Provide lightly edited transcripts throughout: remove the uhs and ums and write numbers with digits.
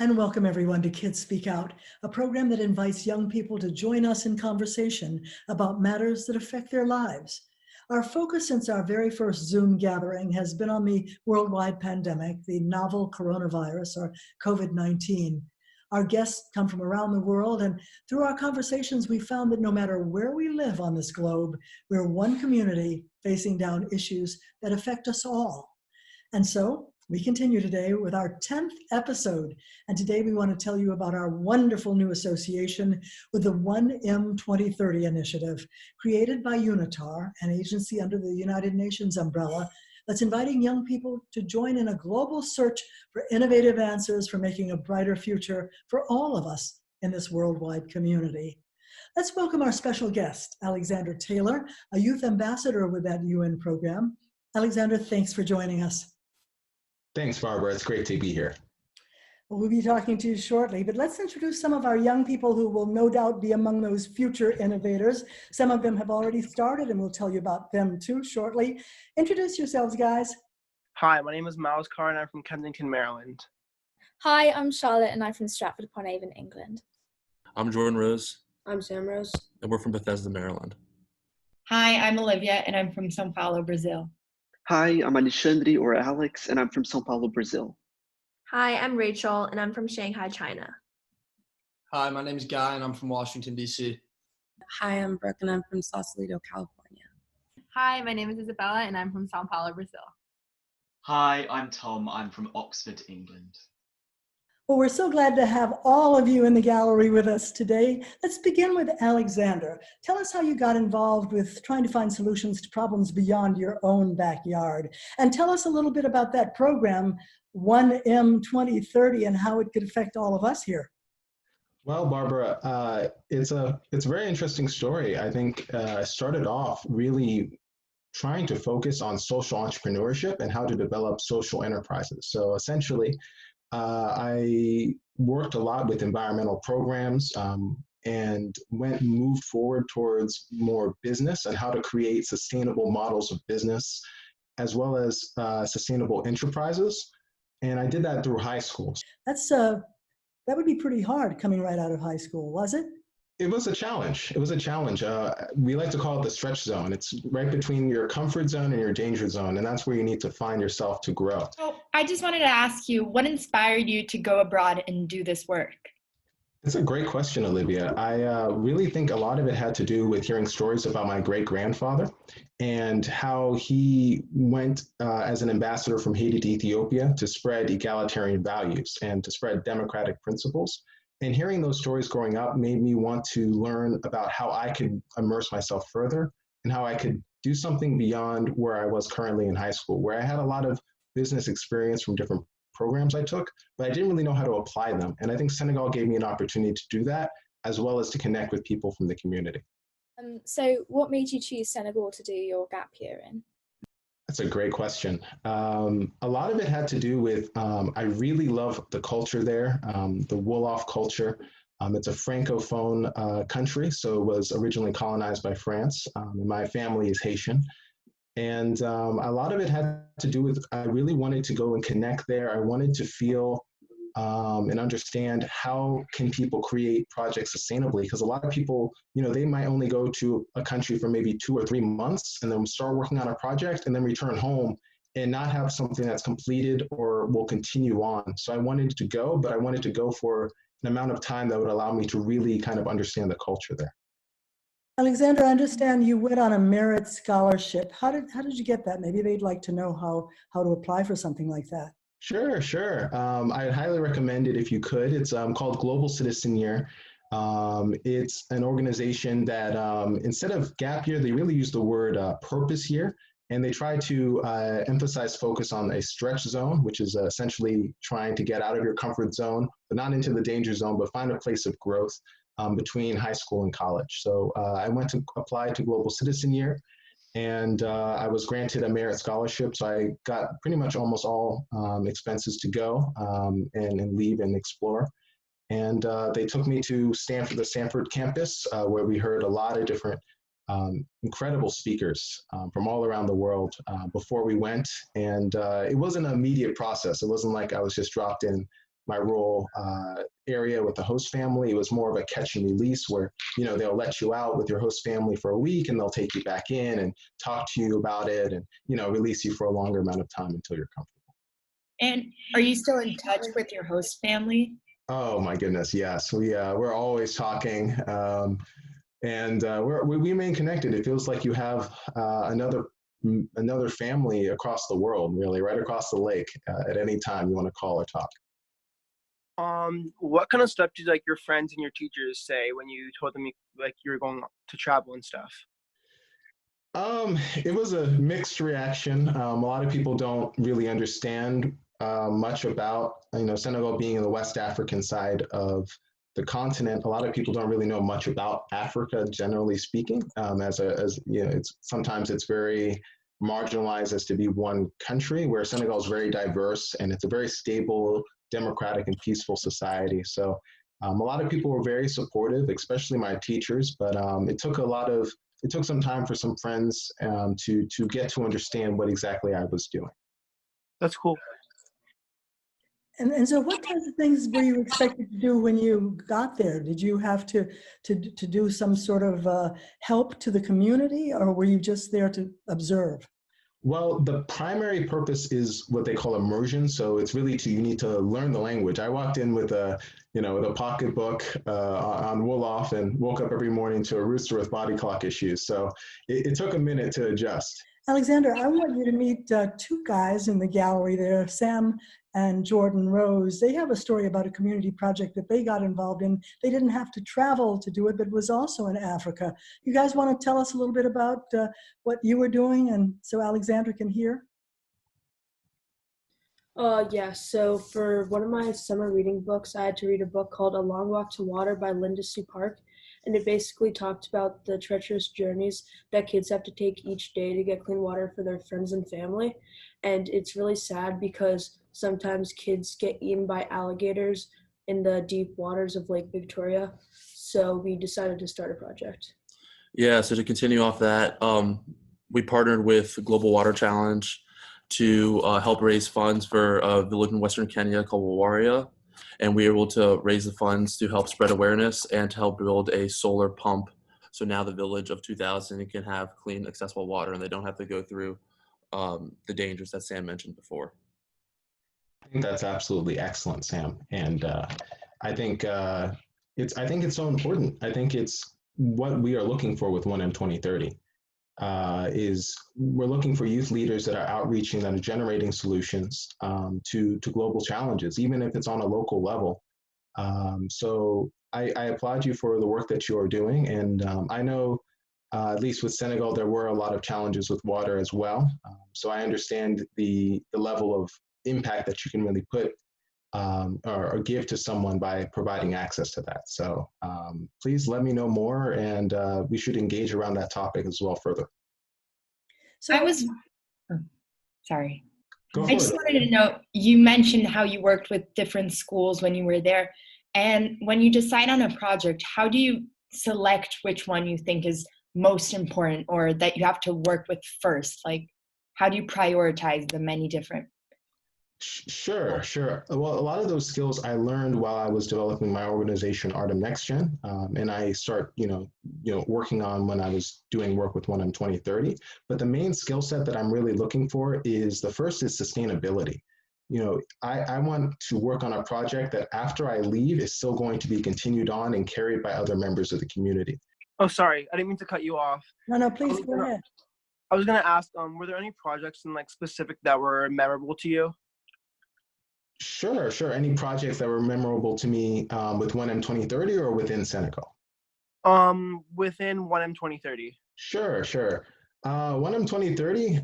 and welcome everyone to Kids Speak Out, a program that invites young people to join us in conversation about matters that affect their lives. Our focus since our very first Zoom gathering has been on the worldwide pandemic, the novel coronavirus or COVID-19. Our guests come from around the world, and through our conversations, we found that no matter where we live on this globe, we're one community facing down issues that affect us all. And so we continue today with our 10th episode. And today we want to tell you about our wonderful new association with the 1M2030 initiative, created by UNITAR, an agency under the United Nations umbrella that's inviting young people to join in a global search for innovative answers for making a brighter future for all of us in this worldwide community. Let's welcome our special guest, Alexander Taylor, a youth ambassador with that UN program. Alexander, thanks for joining us. Thanks, Barbara. It's great to be here. Well, we'll be talking to you shortly, but let's introduce some of our young people who will no doubt be among those future innovators. Some of them have already started, and we'll tell you about them too shortly. Introduce yourselves, guys. Hi, my name is Miles Carr, and I'm from Kensington, Maryland. Hi, I'm Charlotte, and I'm from Stratford-upon-Avon, England. I'm Jordan Rose. I'm Sam Rose. And we're from Bethesda, Maryland. Hi, I'm Olivia, and I'm from São Paulo, Brazil. Hi, I'm Alexandre or Alex, and I'm from São Paulo, Brazil. Hi, I'm Rachel, and I'm from Shanghai, China. Hi, my name is Guy, and I'm from Washington, D.C. Hi, I'm Brooke, and I'm from Sausalito, California. Hi, my name is Isabella, and I'm from São Paulo, Brazil. Hi, I'm Tom. I'm from Oxford, England. Well, we're so glad to have all of you in the gallery with us today. Let's begin with Alexander. Tell us how you got involved with trying to find solutions to problems beyond your own backyard. And tell us a little bit about that program, 1M2030, and how it could affect all of us here. Well, Barbara, it's a very interesting story. I think I started off really trying to focus on social entrepreneurship and how to develop social enterprises. So essentially, I worked a lot with environmental programs and moved forward towards more business and how to create sustainable models of business, as well as sustainable enterprises. And I did that through high school. That would be pretty hard coming right out of high school, was it? It was a challenge. It was a challenge. We like to call it the stretch zone. It's right between your comfort zone and your danger zone, and that's where you need to find yourself to grow. So I just wanted to ask you, what inspired you to go abroad and do this work? That's a great question, Olivia. I really think a lot of it had to do with hearing stories about my great-grandfather and how he went as an ambassador from Haiti to Ethiopia to spread egalitarian values and to spread democratic principles. And hearing those stories growing up made me want to learn about how I could immerse myself further and how I could do something beyond where I was currently in high school, where I had a lot of business experience from different programs I took, but I didn't really know how to apply them. And I think Senegal gave me an opportunity to do that, as well as to connect with people from the community. So what made you choose Senegal to do your gap year in? That's a great question. A lot of it had to do with, I really love the culture there, the Wolof culture. It's a Francophone country, so it was originally colonized by France. And my family is Haitian. And a lot of it had to do with, I really wanted to go and connect there. I wanted to feel and understand how can people create projects sustainably, because a lot of people, they might only go to a country for maybe 2 or 3 months and then start working on a project and then return home and not have something that's completed or will continue on. So I wanted to go, but I wanted to go for an amount of time that would allow me to really kind of understand the culture there. Alexander, I understand you went on a merit scholarship. How did you get that? Maybe they'd like to know how to apply for something like that. Sure. I'd highly recommend it if you could. It's called Global Citizen Year. It's an organization that instead of gap year, they really use the word purpose year. And they try to emphasize focus on a stretch zone, which is essentially trying to get out of your comfort zone, but not into the danger zone, but find a place of growth between high school and college. So I went to apply to Global Citizen Year. And I was granted a merit scholarship, so I got pretty much almost all expenses to go and leave and explore. And they took me to the Stanford campus, where we heard a lot of different incredible speakers from all around the world before we went. And it wasn't an immediate process. It wasn't like I was just dropped in my rural area with the host family. It was more of a catch and release where, they'll let you out with your host family for a week and they'll take you back in and talk to you about it and, release you for a longer amount of time until you're comfortable. And are you still in touch with your host family? Oh my goodness, yes. We're always talking, and we remain connected. It feels like you have another family across the world, really, right across the lake. At any time you want to call or talk. What kind of stuff did your friends and your teachers say when you told them you were going to travel and stuff? It was a mixed reaction. A lot of people don't really understand much about, Senegal being in the West African side of the continent. A lot of people don't really know much about Africa, generally speaking. Sometimes it's very marginalized as to be one country, where Senegal is very diverse and it's a very stable, democratic, and peaceful society. So a lot of people were very supportive, especially my teachers. But it took some time for some friends to get to understand what exactly I was doing. That's cool. And so what kinds of things were you expected to do when you got there? Did you have to do some sort of help to the community, or were you just there to observe? Well, the primary purpose is what they call immersion. So it's really you need to learn the language. I walked in with a pocketbook on Wolof and woke up every morning to a rooster with body clock issues. So it took a minute to adjust. Alexander, I want you to meet two guys in the gallery there, Sam and Jordan Rose. They have a story about a community project that they got involved in. They didn't have to travel to do it, but it was also in Africa. You guys want to tell us a little bit about what you were doing, and so Alexander can hear? Yeah, so for one of my summer reading books, I had to read a book called A Long Walk to Water by Linda Sue Park. And it basically talked about the treacherous journeys that kids have to take each day to get clean water for their friends and family. And it's really sad because sometimes kids get eaten by alligators in the deep waters of Lake Victoria. So we decided to start a project. Yeah, so to continue off that, we partnered with Global Water Challenge to help raise funds for a village in Western Kenya called Wawaria. And we were able to raise the funds to help spread awareness and to help build a solar pump. So now the village of 2,000 can have clean, accessible water, and they don't have to go through the dangers that Sam mentioned before. I think that's absolutely excellent, Sam. And I think it's so important. I think it's what we are looking for with 1M 2030. Is we're looking for youth leaders that are outreaching, that are generating solutions to global challenges, even if it's on a local level. So I applaud you for the work that you are doing. And I know, at least with Senegal, there were a lot of challenges with water as well. So I understand the level of impact that you can really put or give to someone by providing access to that. So please let me know more, and we should engage around that topic as well further. So Sorry. I just wanted to know, you mentioned how you worked with different schools when you were there. And when you decide on a project, how do you select which one you think is most important or that you have to work with first? Like, how do you prioritize the many different? Sure. Well, a lot of those skills I learned while I was developing my organization, Art of Next Gen, and I start, working on when I was doing work with 1M 2030. But the main skill set that I'm really looking for is the first is sustainability. I want to work on a project that after I leave is still going to be continued on and carried by other members of the community. Oh, sorry, I didn't mean to cut you off. No, please go ahead. I was gonna ask, were there any projects in specific that were memorable to you? Sure. Any projects that were memorable to me with 1M 2030 or within Senegal? Within 1M 2030. Sure. 1M 2030,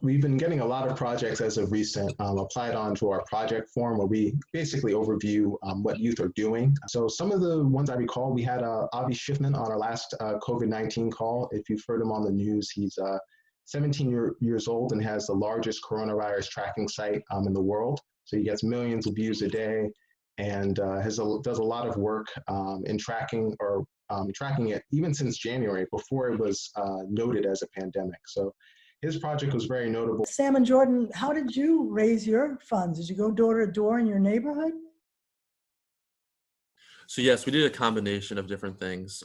we've been getting a lot of projects as of recent applied onto our project form, where we basically overview what youth are doing. So some of the ones I recall, we had Avi Schiffman on our last COVID-19 call. If you've heard him on the news, he's 17 years old and has the largest coronavirus tracking site in the world. So he gets millions of views a day and does a lot of work in tracking it even since January, before it was noted as a pandemic. So his project was very notable. Sam and Jordan, how did you raise your funds? Did you go door to door in your neighborhood? So yes, we did a combination of different things.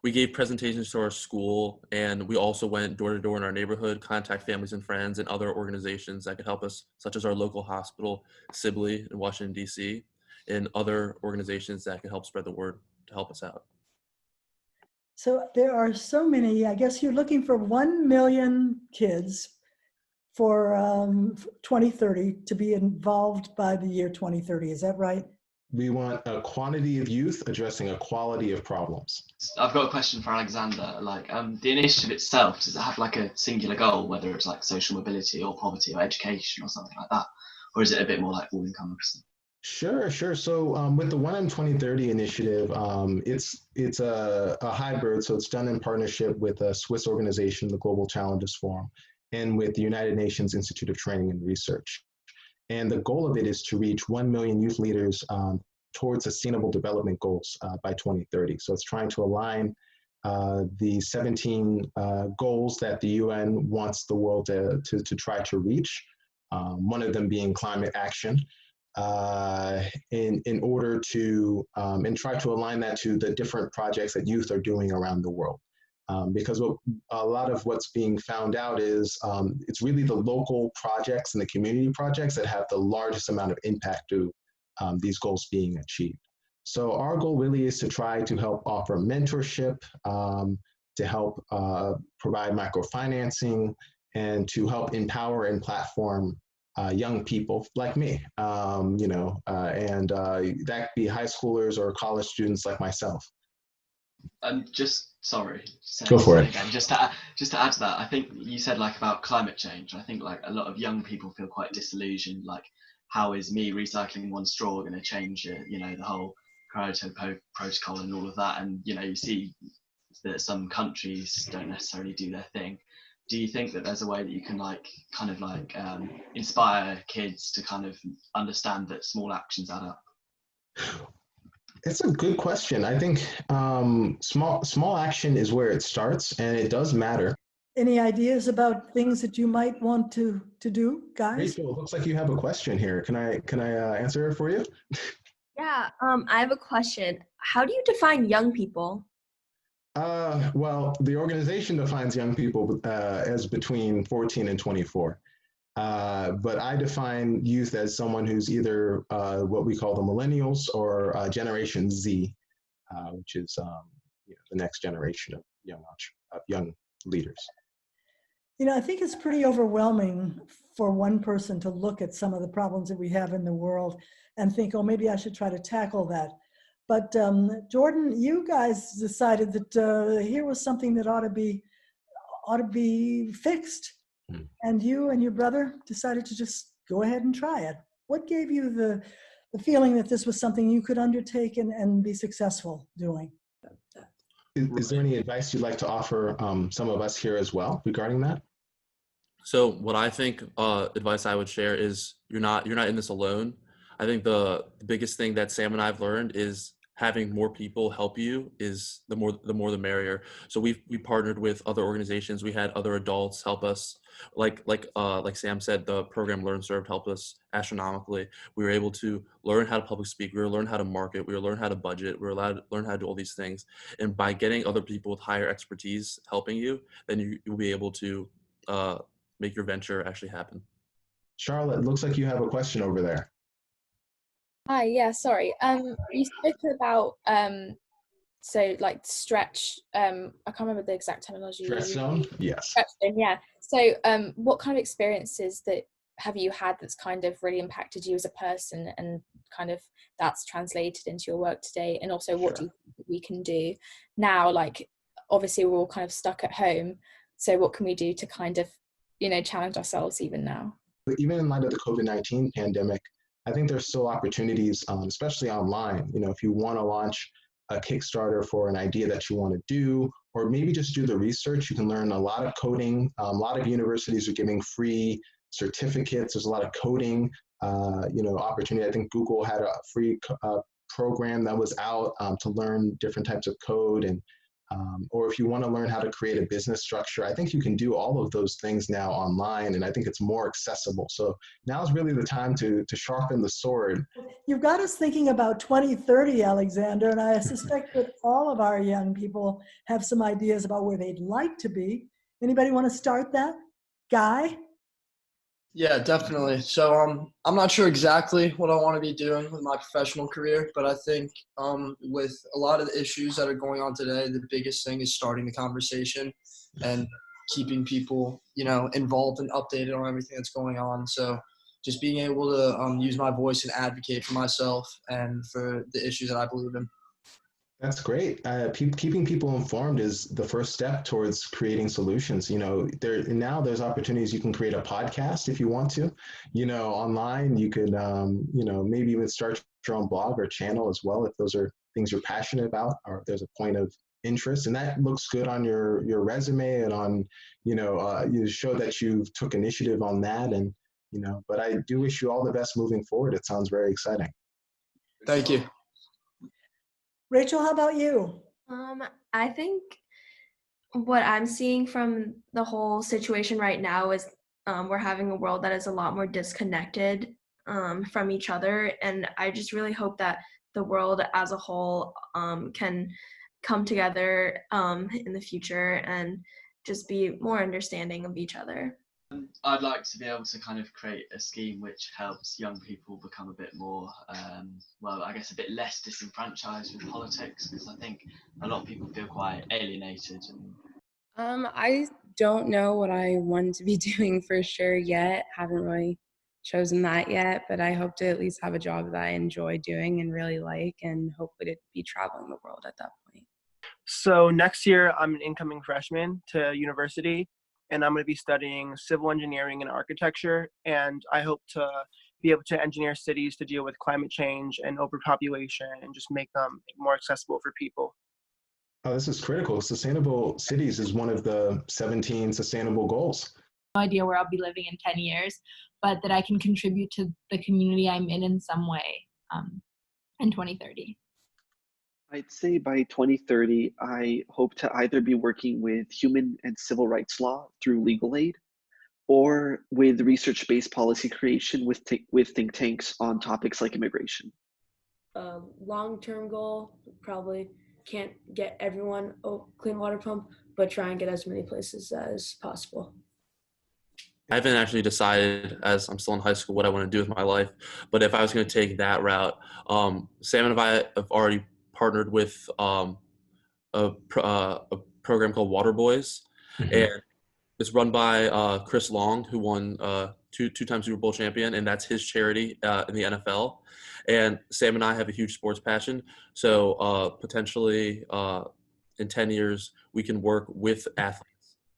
We gave presentations to our school, and we also went door to door in our neighborhood, contact families and friends and other organizations that could help us, such as our local hospital, Sibley in Washington, D.C., and other organizations that can help spread the word to help us out. So there are so many, I guess you're looking for 1 million kids for 2030 to be involved by the year 2030. Is that right? We want a quantity of youth addressing a quality of problems. I've got a question for Alexander. Like, the initiative itself, does it have like a singular goal, whether it's like social mobility or poverty or education or something like that? Or is it a bit more like all-encompassing? Sure. So with the 1M2030 initiative, it's a hybrid. So it's done in partnership with a Swiss organization, the Global Challenges Forum, and with the United Nations Institute of Training and Research. And the goal of it is to reach 1 million youth leaders towards sustainable development goals by 2030. So it's trying to align the 17 goals that the UN wants the world to try to reach, one of them being climate action, in order to, and try to align that to the different projects that youth are doing around the world. Because a lot of what's being found out is it's really the local projects and the community projects that have the largest amount of impact to these goals being achieved. So our goal really is to try to help offer mentorship, to help provide microfinancing, and to help empower and platform young people like me, and that could be high schoolers or college students like myself. Go for it. Again. Just to add to that, I think you said like about climate change. I think like a lot of young people feel quite disillusioned. Like, how is me recycling one straw going to change the whole Kyoto protocol and all of that? And you see that some countries don't necessarily do their thing. Do you think that there's a way that you can inspire kids to kind of understand that small actions add up? It's a good question. I think small action is where it starts, and it does matter. Any ideas about things that you might want to do, guys? Rachel, it looks like you have a question here. Can I answer it for you? Yeah, I have a question. How do you define young people? Well, the organization defines young people as between 14 and 24. But I define youth as someone who's either what we call the millennials or Generation Z, which is the next generation of young leaders. I think it's pretty overwhelming for one person to look at some of the problems that we have in the world and think, oh, maybe I should try to tackle that. But Jordan, you guys decided that here was something that ought to be fixed. And you and your brother decided to just go ahead and try it. What gave you the feeling that this was something you could undertake and be successful doing? Is there any advice you'd like to offer some of us here as well regarding that? So what I think advice I would share is you're not in this alone. I think the biggest thing that Sam and I've learned is having more people help you is the more the merrier. So we partnered with other organizations. We had other adults help us. Like Sam said, the program Learn Served helped us astronomically. We were able to learn how to public speak. We were learn how to market. We were learn how to budget. We were allowed to learn how to do all these things. And by getting other people with higher expertise helping you, then you'll be able to make your venture actually happen. Charlotte, it looks like you have a question over there. Hi, yeah, sorry. You spoke about stretch. I can't remember the exact terminology. Stretch zone? Yes. Stretch zone, yeah. So what kind of experiences that have you had that's kind of really impacted you as a person, and kind of that's translated into your work today? And also, what do you think we can do now? Like, obviously we're all kind of stuck at home, so what can we do to kind of challenge ourselves even now? Even in light of the COVID-19 pandemic, I think there's still opportunities, especially online. If you want to launch a Kickstarter for an idea that you want to do, or maybe just do the research, you can learn a lot of coding. A lot of universities are giving free certificates. There's a lot of coding, opportunity. I think Google had a free program that was out to learn different types of code. And or if you want to learn how to create a business structure, I think you can do all of those things now online, and I think it's more accessible. So now is really the time to sharpen the sword. You've got us thinking about 2030, Alexander, and I suspect that all of our young people have some ideas about where they'd like to be. Anybody want to start that? Guy? Yeah, definitely. So I'm not sure exactly what I want to be doing with my professional career, but I think with a lot of the issues that are going on today, the biggest thing is starting the conversation and keeping people, involved and updated on everything that's going on. So just being able to use my voice and advocate for myself and for the issues that I believe in. That's great. Keeping people informed is the first step towards creating solutions. There's opportunities. You can create a podcast if you want to. Online you could, maybe even start your own blog or channel as well if those are things you're passionate about or if there's a point of interest, and that looks good on your resume and on, you show that you've took initiative on that, and But I do wish you all the best moving forward. It sounds very exciting. Thank you. Rachel, how about you? I think what I'm seeing from the whole situation right now is we're having a world that is a lot more disconnected from each other, and I just really hope that the world as a whole can come together in the future and just be more understanding of each other. I'd like to be able to kind of create a scheme which helps young people become a bit more, I guess a bit less disenfranchised with politics, because I think a lot of people feel quite alienated. I don't know what I want to be doing for sure yet. Haven't really chosen that yet, but I hope to at least have a job that I enjoy doing and really like, and hopefully to be traveling the world at that point. So next year, I'm an incoming freshman to university, and I'm going to be studying civil engineering and architecture, and I hope to be able to engineer cities to deal with climate change and overpopulation and just make them more accessible for people. Oh, this is critical. Sustainable cities is one of the 17 sustainable goals. No idea where I'll be living in 10 years, but that I can contribute to the community I'm in some way in 2030. I'd say by 2030, I hope to either be working with human and civil rights law through legal aid, or with research-based policy creation with think tanks on topics like immigration. Long-term goal, probably can't get everyone a clean water pump, but try and get as many places as possible. I haven't actually decided, as I'm still in high school, what I want to do with my life. But if I was going to take that route, Sam and I have already partnered with a program called Water Boys, and it's run by Chris Long, who won two-time Super Bowl champion, and that's his charity in the NFL. And Sam and I have a huge sports passion, so potentially in 10 years we can work with athletes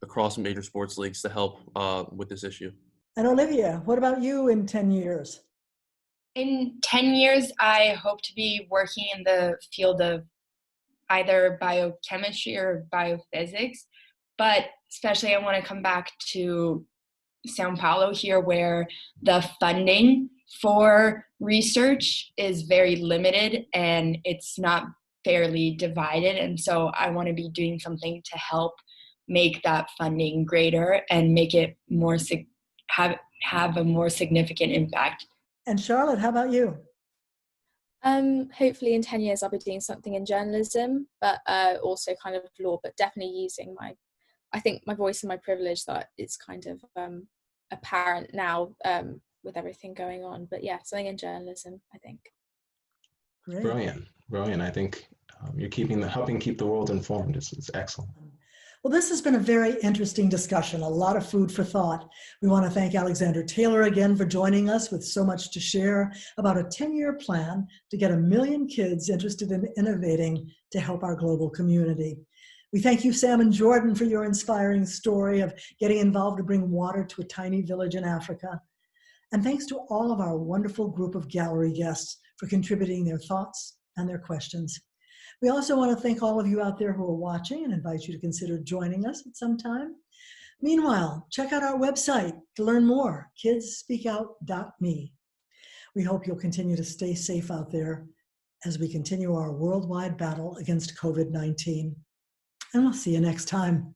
across major sports leagues to help with this issue. And Olivia, what about you in 10 years? In 10 years, I hope to be working in the field of either biochemistry or biophysics, but especially I want to come back to Sao Paulo here, where the funding for research is very limited and it's not fairly divided. And so I want to be doing something to help make that funding greater and make it more have a more significant impact. And Charlotte, how about you? Hopefully in 10 years I'll be doing something in journalism, but also kind of law, but definitely using I think my voice and my privilege that it's kind of apparent now with everything going on. But yeah, something in journalism, I think. Great. Brilliant. I think you're helping keep the world informed. It's excellent. Well, this has been a very interesting discussion, a lot of food for thought. We want to thank Alexander Taylor again for joining us with so much to share about a 10-year plan to get 1 million kids interested in innovating to help our global community. We thank you, Sam and Jordan, for your inspiring story of getting involved to bring water to a tiny village in Africa. And thanks to all of our wonderful group of gallery guests for contributing their thoughts and their questions. We also want to thank all of you out there who are watching and invite you to consider joining us at some time. Meanwhile, check out our website to learn more, kidsspeakout.me. We hope you'll continue to stay safe out there as we continue our worldwide battle against COVID-19. and we'll see you next time.